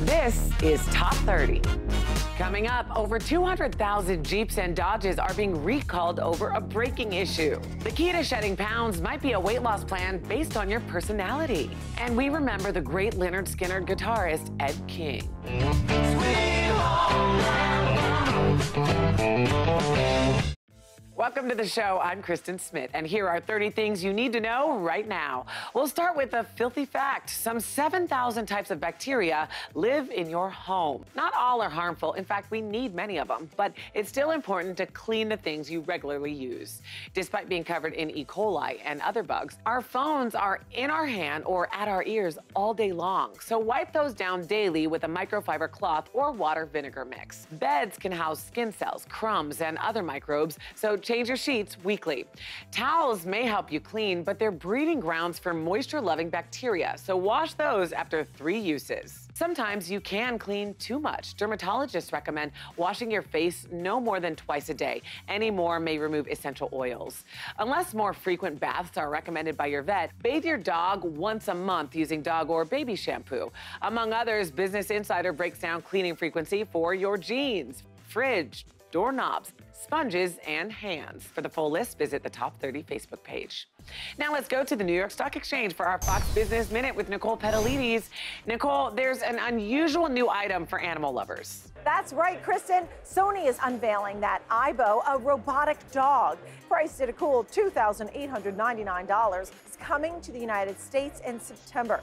This is Top 30. Coming up, over 200,000 Jeeps and Dodges are being recalled over a braking issue. The key to shedding pounds might be a weight loss plan based on your personality. And we remember the great Lynyrd Skynyrd guitarist, Ed King. Welcome to the show. I'm Kristen Smith, and here are 30 things you need to know right now. We'll start with a filthy fact. Some 7,000 types of bacteria live in your home. Not all are harmful. In fact, we need many of them, but it's still important to clean the things you regularly use. Despite being covered in E. coli and other bugs, our phones are in our hand or at our ears all day long. So wipe those down daily with a microfiber cloth or water vinegar mix. Beds can house skin cells, crumbs, and other microbes, so change your sheets weekly. Towels may help you clean, but they're breeding grounds for moisture-loving bacteria, so wash those after 3 uses. Sometimes you can clean too much. Dermatologists recommend washing your face no more than twice a day. Any more may remove essential oils. Unless more frequent baths are recommended by your vet, bathe your dog once a month using dog or baby shampoo. Among others, Business Insider breaks down cleaning frequency for your jeans, fridge, doorknobs, sponges, and hands. For the full list, visit the Top 30 Facebook page. Now let's go to the New York Stock Exchange for our Fox Business Minute with Nicole Petalides. Nicole, there's an unusual new item for animal lovers. That's right, Kristen. Sony is unveiling that Aibo, a robotic dog. Priced at a cool $2,899. It's coming to the United States in September.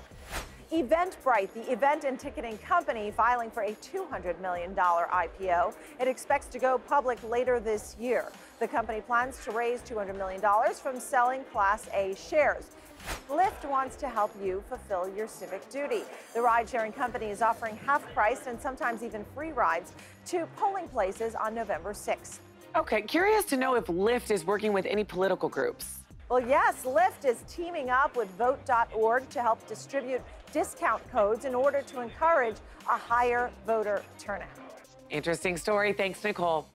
Eventbrite, the event and ticketing company, filing for a $200 million IPO. It expects to go public later this year. The company plans to raise $200 million from selling Class A shares. Lyft wants to help you fulfill your civic duty. The ride-sharing company is offering half-priced and sometimes even free rides to polling places on November 6th. Okay, curious to know if Lyft is working with any political groups. Well, yes, Lyft is teaming up with Vote.org to help distribute discount codes in order to encourage a higher voter turnout. Interesting story. Thanks, Nicole.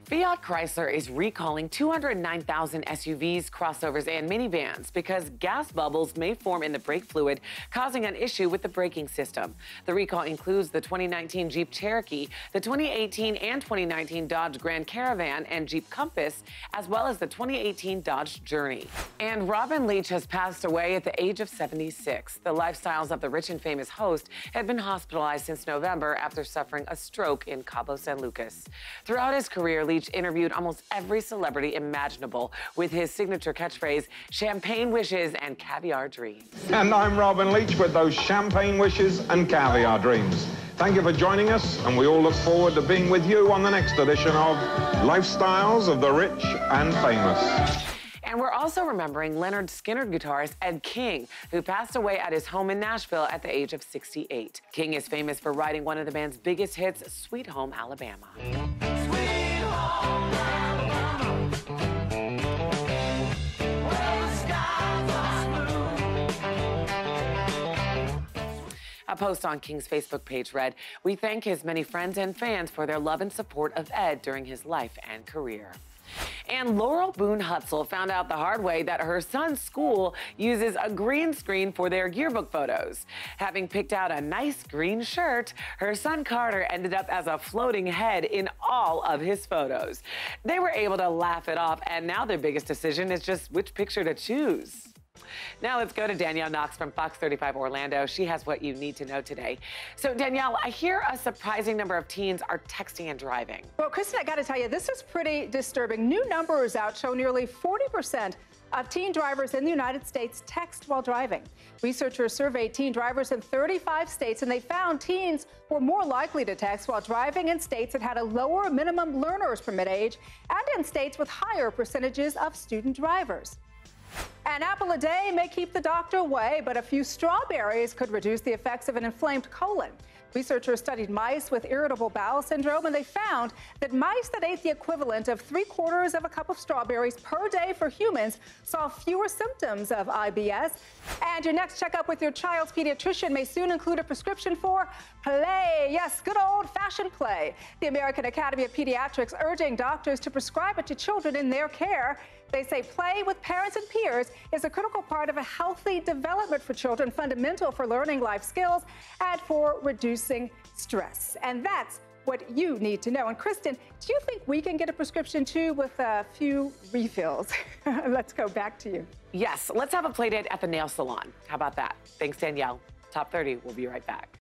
Fiat Chrysler is recalling 209,000 SUVs, crossovers, and minivans because gas bubbles may form in the brake fluid, causing an issue with the braking system. The recall includes the 2019 Jeep Cherokee, the 2018 and 2019 Dodge Grand Caravan and Jeep Compass, as well as the 2018 Dodge Journey. And Robin Leach has passed away at the age of 76. The lifestyles of the rich and famous host had been hospitalized since November after suffering a stroke in Cabo San Lucas. Throughout his career, Leach interviewed almost every celebrity imaginable with his signature catchphrase, champagne wishes and caviar dreams. And I'm Robin Leach with those champagne wishes and caviar dreams. Thank you for joining us, and we all look forward to being with you on the next edition of Lifestyles of the Rich and Famous. And we're also remembering Lynyrd Skynyrd guitarist Ed King, who passed away at his home in Nashville at the age of 68. King is famous for writing one of the band's biggest hits, Sweet Home Alabama. Sweet Home Alabama, where the skies are blue. A post on King's Facebook page read, "We thank his many friends and fans for their love and support of Ed during his life and career." And Laurel Boone Hutzel found out the hard way that her son's school uses a green screen for their yearbook photos. Having picked out a nice green shirt, her son Carter ended up as a floating head in all of his photos. They were able to laugh it off, and now their biggest decision is just which picture to choose. Now let's go to Danielle Knox from Fox 35 Orlando. She has what you need to know today. So Danielle, I hear a surprising number of teens are texting and driving. Well, Kristen, I got to tell you, this is pretty disturbing. New numbers out show nearly 40% of teen drivers in the United States text while driving. Researchers surveyed teen drivers in 35 states, and they found teens were more likely to text while driving in states that had a lower minimum learner's permit age and in states with higher percentages of student drivers. An apple a day may keep the doctor away, but a few strawberries could reduce the effects of an inflamed colon. Researchers studied mice with irritable bowel syndrome, and they found that mice that ate the equivalent of 3/4 of a cup of strawberries per day for humans saw fewer symptoms of IBS. And your next checkup with your child's pediatrician may soon include a prescription for play. Yes, good old-fashioned play. The American Academy of Pediatrics urging doctors to prescribe it to children in their care. They say play with parents and peers is a critical part of a healthy development for children, fundamental for learning life skills and for reducing stress. And that's what you need to know. And Kristen, do you think we can get a prescription too with a few refills? Let's go back to you. Yes, let's have a play date at the nail salon. How about that? Thanks, Danielle. Top 30, we'll be right back.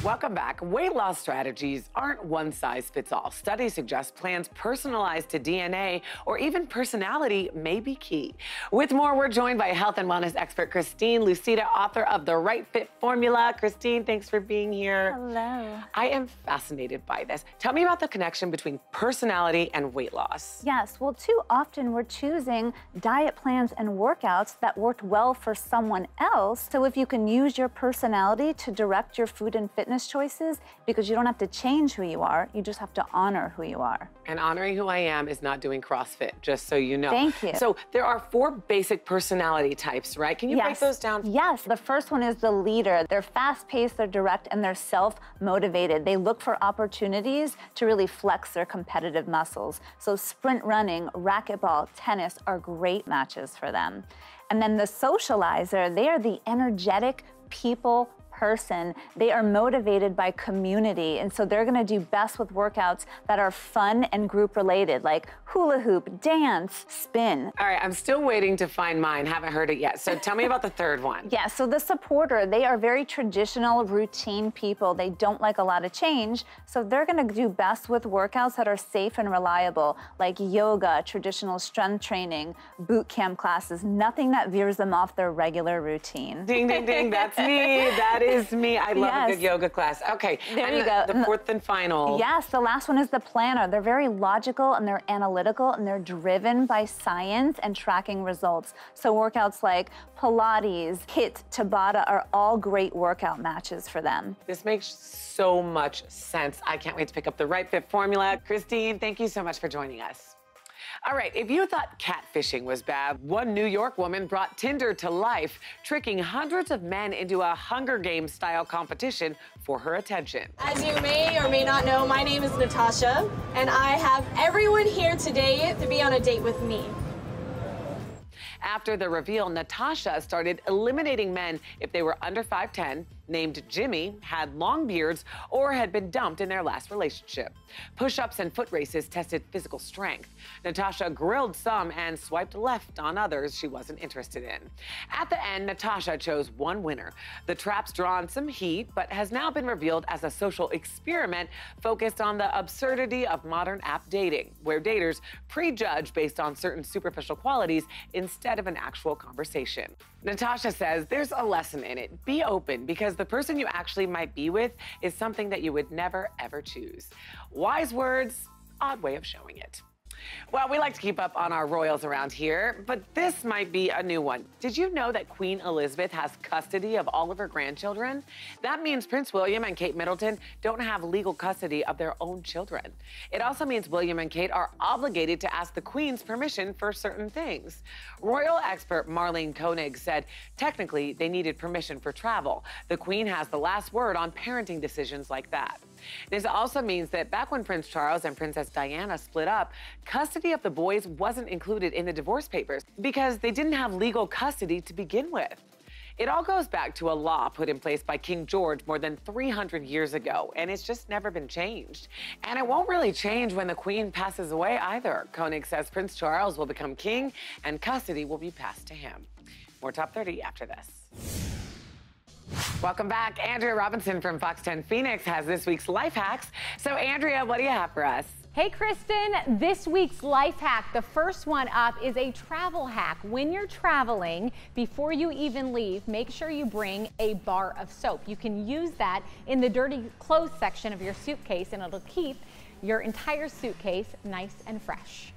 Welcome back. Weight loss strategies aren't one size fits all. Studies suggest plans personalized to DNA or even personality may be key. With more, we're joined by health and wellness expert Christine Lucida, author of The Right Fit Formula. Christine, thanks for being here. Hello. I am fascinated by this. Tell me about the connection between personality and weight loss. Yes, well, too often we're choosing diet plans and workouts that worked well for someone else. So if you can use your personality to direct your food and fitness choices, because you don't have to change who you are, you just have to honor who you are. And honoring who I am is not doing CrossFit, just so you know. Thank you. So there are 4 basic personality types, right? Can you break those down? Yes, the first one is the leader. They're fast-paced, they're direct, and they're self-motivated. They look for opportunities to really flex their competitive muscles. So sprint running, racquetball, tennis are great matches for them. And then the socializer, they are the energetic people person. They are motivated by community, and so they're going to do best with workouts that are fun and group related, like hula hoop, dance, spin. All right, I'm still waiting to find mine. Haven't heard it yet. So tell me about the third one. Yeah, so the supporter, they are very traditional, routine people. They don't like a lot of change, so they're going to do best with workouts that are safe and reliable, like yoga, traditional strength training, boot camp classes, nothing that veers them off their regular routine. Ding, ding, ding, that's me. That is me. I love a good yoga class. Okay, there you go. The fourth and final. Yes, the last one is the planner. They're very logical and they're analytical and they're driven by science and tracking results. So workouts like Pilates, HIIT, Tabata are all great workout matches for them. This makes so much sense. I can't wait to pick up the Right Fit Formula. Christine, thank you so much for joining us. All right, if you thought catfishing was bad, one New York woman brought Tinder to life, tricking hundreds of men into a Hunger Games style competition for her attention. As you may or may not know, my name is Natasha, and I have everyone here today to be on a date with me. After the reveal, Natasha started eliminating men if they were under 5'10", named Jimmy, had long beards, or had been dumped in their last relationship. Push-ups and foot races tested physical strength. Natasha grilled some and swiped left on others she wasn't interested in. At the end, Natasha chose one winner. The trap's drawn some heat, but has now been revealed as a social experiment focused on the absurdity of modern app dating, where daters prejudge based on certain superficial qualities instead of an actual conversation. Natasha says there's a lesson in it. Be open, because the person you actually might be with is something that you would never, ever choose. Wise words, odd way of showing it. Well, we like to keep up on our royals around here, but this might be a new one. Did you know that Queen Elizabeth has custody of all of her grandchildren? That means Prince William and Kate Middleton don't have legal custody of their own children. It also means William and Kate are obligated to ask the Queen's permission for certain things. Royal expert Marlene Koenig said technically they needed permission for travel. The Queen has the last word on parenting decisions like that. This also means that back when Prince Charles and Princess Diana split up, custody of the boys wasn't included in the divorce papers because they didn't have legal custody to begin with. It all goes back to a law put in place by King George more than 300 years ago, and it's just never been changed. And it won't really change when the Queen passes away either. Koenig says Prince Charles will become king and custody will be passed to him. More Top 30 after this. Welcome back. Andrea Robinson from Fox 10 Phoenix has this week's life hacks. So Andrea, what do you have for us? Hey Kristen, this week's life hack, the first one up is a travel hack. When you're traveling, before you even leave, make sure you bring a bar of soap. You can use that in the dirty clothes section of your suitcase and it'll keep your entire suitcase nice and fresh.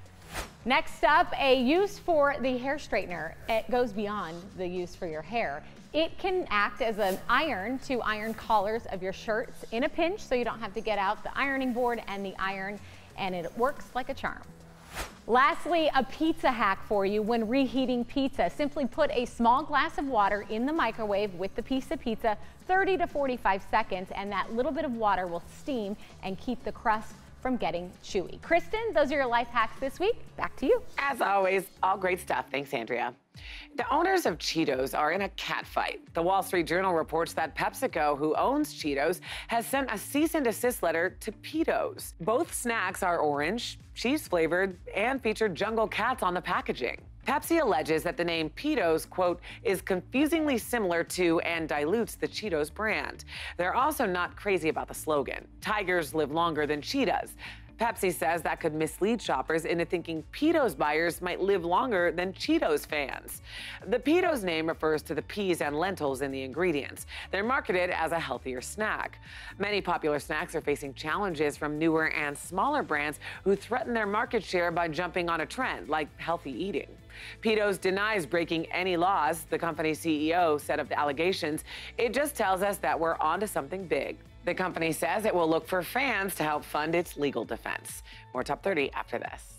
Next up, a use for the hair straightener. It goes beyond the use for your hair. It can act as an iron to iron collars of your shirts in a pinch, so you don't have to get out the ironing board and the iron, and it works like a charm. Lastly, a pizza hack for you when reheating pizza. Simply put a small glass of water in the microwave with the piece of pizza, 30 to 45 seconds, and that little bit of water will steam and keep the crust from getting chewy. Kristen, those are your life hacks this week. Back to you. As always, all great stuff. Thanks, Andrea. The owners of Cheetos are in a catfight. The Wall Street Journal reports that PepsiCo, who owns Cheetos, has sent a cease and desist letter to Peetos. Both snacks are orange, cheese-flavored, and feature jungle cats on the packaging. Pepsi alleges that the name Peetos, quote, is confusingly similar to and dilutes the Cheetos brand. They're also not crazy about the slogan, "Tigers live longer than cheetahs." Pepsi says that could mislead shoppers into thinking Peetos buyers might live longer than Cheetos fans. The Peetos name refers to the peas and lentils in the ingredients. They're marketed as a healthier snack. Many popular snacks are facing challenges from newer and smaller brands who threaten their market share by jumping on a trend like healthy eating. Peetos denies breaking any laws, the company's CEO said of the allegations. It just tells us that we're onto something big. The company says it will look for fans to help fund its legal defense. More Top 30 after this.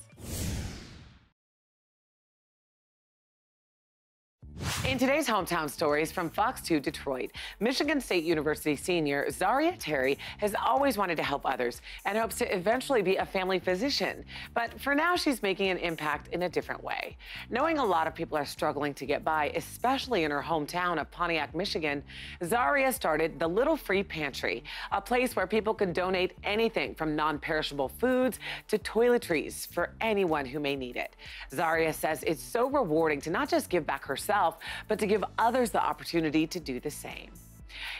In today's hometown stories from Fox 2 Detroit, Michigan State University senior Zaria Terry has always wanted to help others and hopes to eventually be a family physician. But for now, she's making an impact in a different way. Knowing a lot of people are struggling to get by, especially in her hometown of Pontiac, Michigan, Zaria started the Little Free Pantry, a place where people can donate anything from non-perishable foods to toiletries for anyone who may need it. Zaria says it's so rewarding to not just give back herself, but to give others the opportunity to do the same.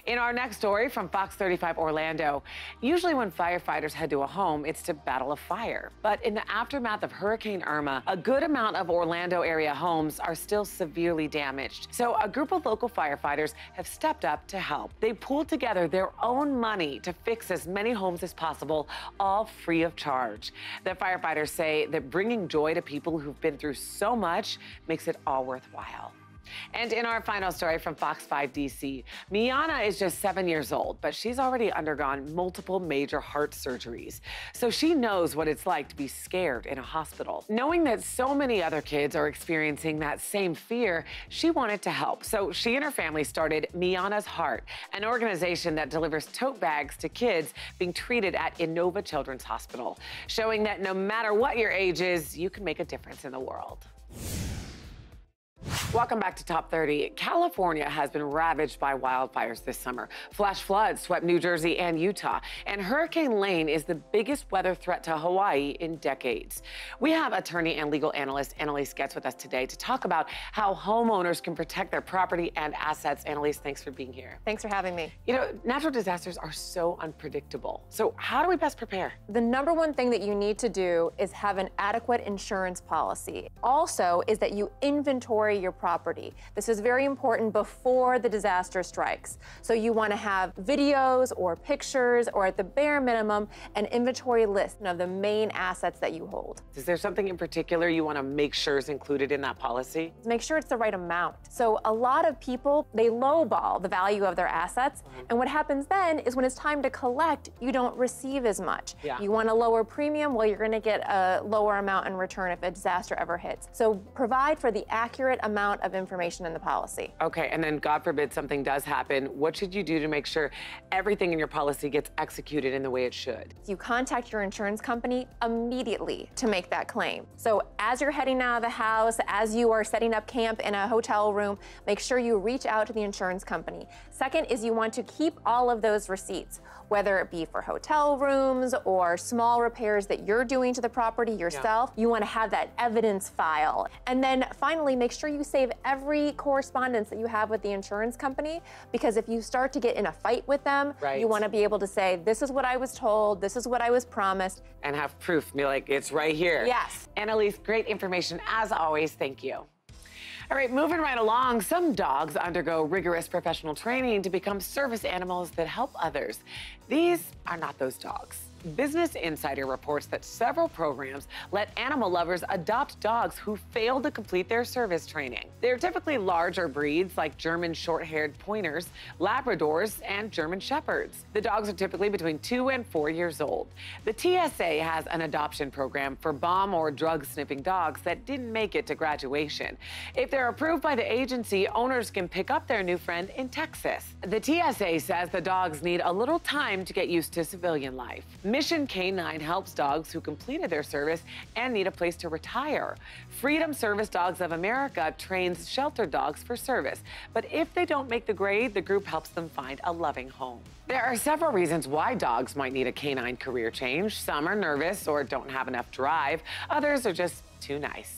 In our next story from Fox 35 Orlando, usually when firefighters head to a home, it's to battle a fire. But in the aftermath of Hurricane Irma, a good amount of Orlando area homes are still severely damaged. So a group of local firefighters have stepped up to help. They pooled together their own money to fix as many homes as possible, all free of charge. The firefighters say that bringing joy to people who've been through so much makes it all worthwhile. And in our final story from Fox 5 DC, Miana is just 7 years old, but she's already undergone multiple major heart surgeries. So she knows what it's like to be scared in a hospital. Knowing that so many other kids are experiencing that same fear, she wanted to help. So she and her family started Miana's Heart, an organization that delivers tote bags to kids being treated at Innova Children's Hospital, showing that no matter what your age is, you can make a difference in the world. Welcome back to Top 30. California has been ravaged by wildfires this summer. Flash floods swept New Jersey and Utah, and Hurricane Lane is the biggest weather threat to Hawaii in decades. We have attorney and legal analyst Annalise Getz with us today to talk about how homeowners can protect their property and assets. Annalise, thanks for being here. Thanks for having me. You know, natural disasters are so unpredictable. So how do we best prepare? The number one thing that you need to do is have an adequate insurance policy. Also is that you inventory your property. This is very important before the disaster strikes. So you want to have videos or pictures, or at the bare minimum, an inventory list of the main assets that you hold. Is there something in particular you want to make sure is included in that policy? Make sure it's the right amount. So a lot of people, they lowball the value of their assets. And what happens then is when it's time to collect, you don't receive as much. You want a lower premium, well, you're going to get a lower amount in return if a disaster ever hits. So provide for the accurate amount of information in the policy. Okay, and then God forbid something does happen, what should you do to make sure everything in your policy gets executed in the way it should? You contact your insurance company immediately to make that claim. So as you're heading out of the house, as you are setting up camp in a hotel room, make sure you reach out to the insurance company. Second is you want to keep all of those receipts, whether it be for hotel rooms or small repairs that you're doing to the property yourself. You want to have that evidence file. And then finally, make sure you save every correspondence that you have with the insurance company, because if you start to get in a fight with them, you want to be able to say, this is what I was told, this is what I was promised. And have proof, be like, it's right here. Yes. Annalise, great information as always, thank you. All right, moving right along, some dogs undergo rigorous professional training to become service animals that help others. These are not those dogs. Business Insider reports that several programs let animal lovers adopt dogs who fail to complete their service training. They're typically larger breeds like German short-haired pointers, Labradors, and German Shepherds. The dogs are typically between 2 and 4 years old. The TSA has an adoption program for bomb or drug-sniffing dogs that didn't make it to graduation. If they're approved by the agency, owners can pick up their new friend in Texas. The TSA says the dogs need a little time to get used to civilian life. Mission K9 helps dogs who completed their service and need a place to retire. Freedom Service Dogs of America trains shelter dogs for service, but if they don't make the grade, the group helps them find a loving home. There are several reasons why dogs might need a canine career change. Some are nervous or don't have enough drive. Others are just too nice.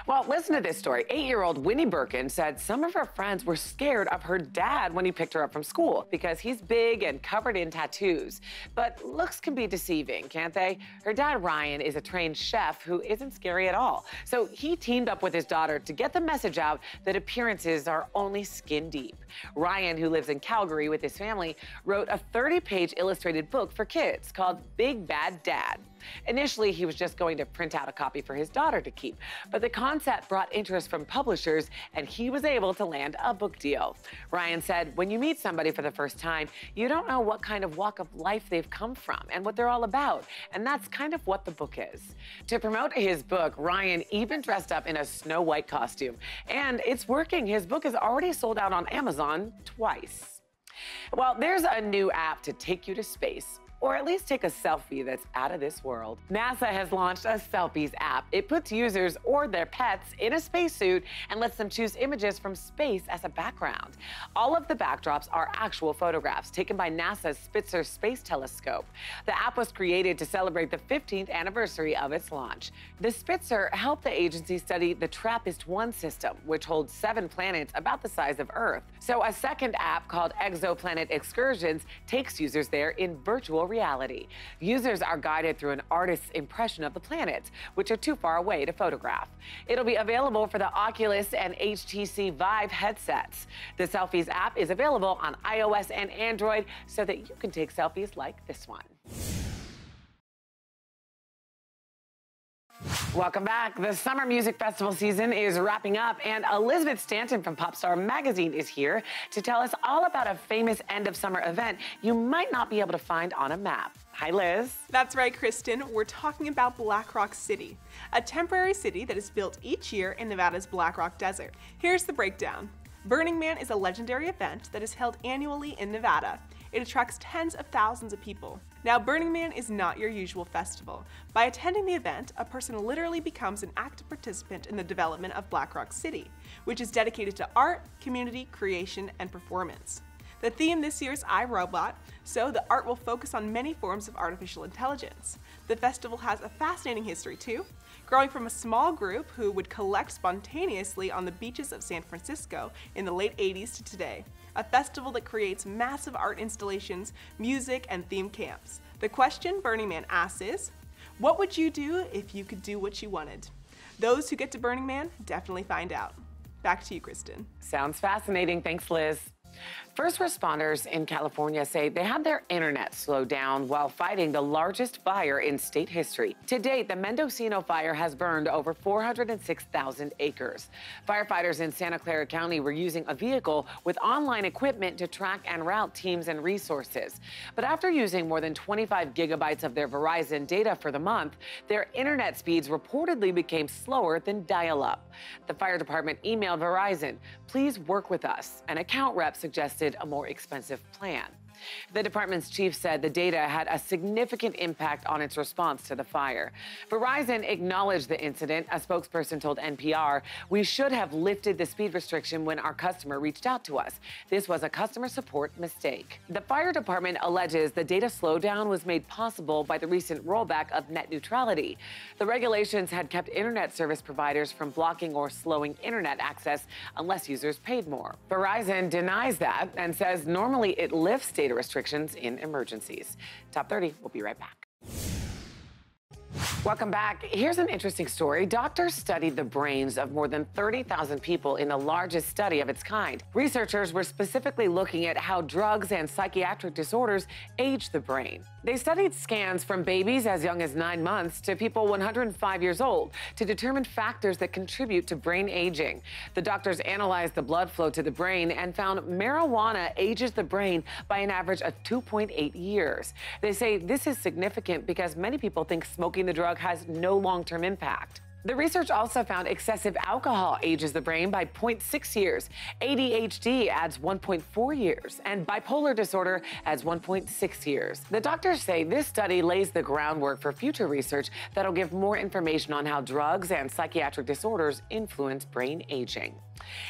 Well, listen to this story. 8-year-old Winnie Birkin said some of her friends were scared of her dad when he picked her up from school because he's big and covered in tattoos. But looks can be deceiving, can't they? Her dad, Ryan, is a trained chef who isn't scary at all. So he teamed up with his daughter to get the message out that appearances are only skin deep. Ryan, who lives in Calgary with his family, wrote a 30-page illustrated book for kids called Big Bad Dad. Initially, he was just going to print out a copy for his daughter to keep, but the concept brought interest from publishers, and he was able to land a book deal. Ryan said, when you meet somebody for the first time, you don't know what kind of walk of life they've come from and what they're all about, and that's kind of what the book is. To promote his book, Ryan even dressed up in a Snow White costume, and it's working. His book is already sold out on Amazon twice. Well, there's a new app to take you to space, or at least take a selfie that's out of this world. NASA has launched a Selfies app. It puts users or their pets in a spacesuit and lets them choose images from space as a background. All of the backdrops are actual photographs taken by NASA's Spitzer Space Telescope. The app was created to celebrate the 15th anniversary of its launch. The Spitzer helped the agency study the TRAPPIST-1 system, which holds 7 planets about the size of Earth. So a second app called Exoplanet Excursions takes users there in virtual reality. Users are guided through an artist's impression of the planets, which are too far away to photograph. It'll be available for the Oculus and HTC Vive headsets. The Selfies app is available on iOS and Android so that you can take selfies like this one. Welcome back. The summer music festival season is wrapping up, and Elizabeth Stanton from Popstar Magazine is here to tell us all about a famous end of summer event you might not be able to find on a map. Hi, Liz. That's right, Kristen. We're talking about Black Rock City, a temporary city that is built each year in Nevada's Black Rock Desert. Here's the breakdown. Burning Man is a legendary event that is held annually in Nevada. It attracts tens of thousands of people. Now, Burning Man is not your usual festival. By attending the event, a person literally becomes an active participant in the development of Black Rock City, which is dedicated to art, community, creation, and performance. The theme this year is iRobot, so the art will focus on many forms of artificial intelligence. The festival has a fascinating history too, growing from a small group who would collect spontaneously on the beaches of San Francisco in the late 80s to today. A festival that creates massive art installations, music, and themed camps. The question Burning Man asks is, what would you do if you could do what you wanted? Those who get to Burning Man definitely find out. Back to you, Kristen. Sounds fascinating. Thanks, Liz. First responders in California say they had their internet slowed down while fighting the largest fire in state history. To date, the Mendocino fire has burned over 406,000 acres. Firefighters in Santa Clara County were using a vehicle with online equipment to track and route teams and resources. But after using more than 25 gigabytes of their Verizon data for the month, their internet speeds reportedly became slower than dial-up. The fire department emailed Verizon, "Please work with us." An account rep suggested a more expensive plan. The department's chief said the data had a significant impact on its response to the fire. Verizon acknowledged the incident. A spokesperson told NPR, "We should have lifted the speed restriction when our customer reached out to us. This was a customer support mistake." The fire department alleges the data slowdown was made possible by the recent rollback of net neutrality. The regulations had kept internet service providers from blocking or slowing internet access unless users paid more. Verizon denies that and says normally it lifts data restrictions in emergencies. Top 30, we'll be right back. Welcome back. Here's an interesting story. Doctors studied the brains of more than 30,000 people in the largest study of its kind. Researchers were specifically looking at how drugs and psychiatric disorders age the brain. They studied scans from babies as young as 9 months to people 105 years old to determine factors that contribute to brain aging. The doctors analyzed the blood flow to the brain and found marijuana ages the brain by an average of 2.8 years. They say this is significant because many people think smoking the drug has no long-term impact. The research also found excessive alcohol ages the brain by 0.6 years, ADHD adds 1.4 years, and bipolar disorder adds 1.6 years. The doctors say this study lays the groundwork for future research that'll give more information on how drugs and psychiatric disorders influence brain aging.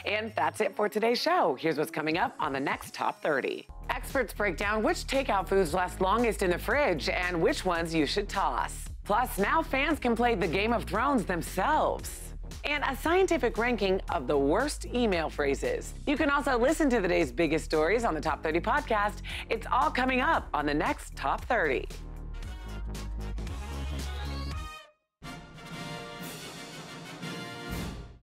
And that's it for today's show. Here's what's coming up on the next Top 30. Experts break down which takeout foods last longest in the fridge and which ones you should toss. Plus, now fans can play the Game of Thrones themselves. And a scientific ranking of the worst email phrases. You can also listen to the day's biggest stories on the Top 30 podcast. It's all coming up on the next Top 30.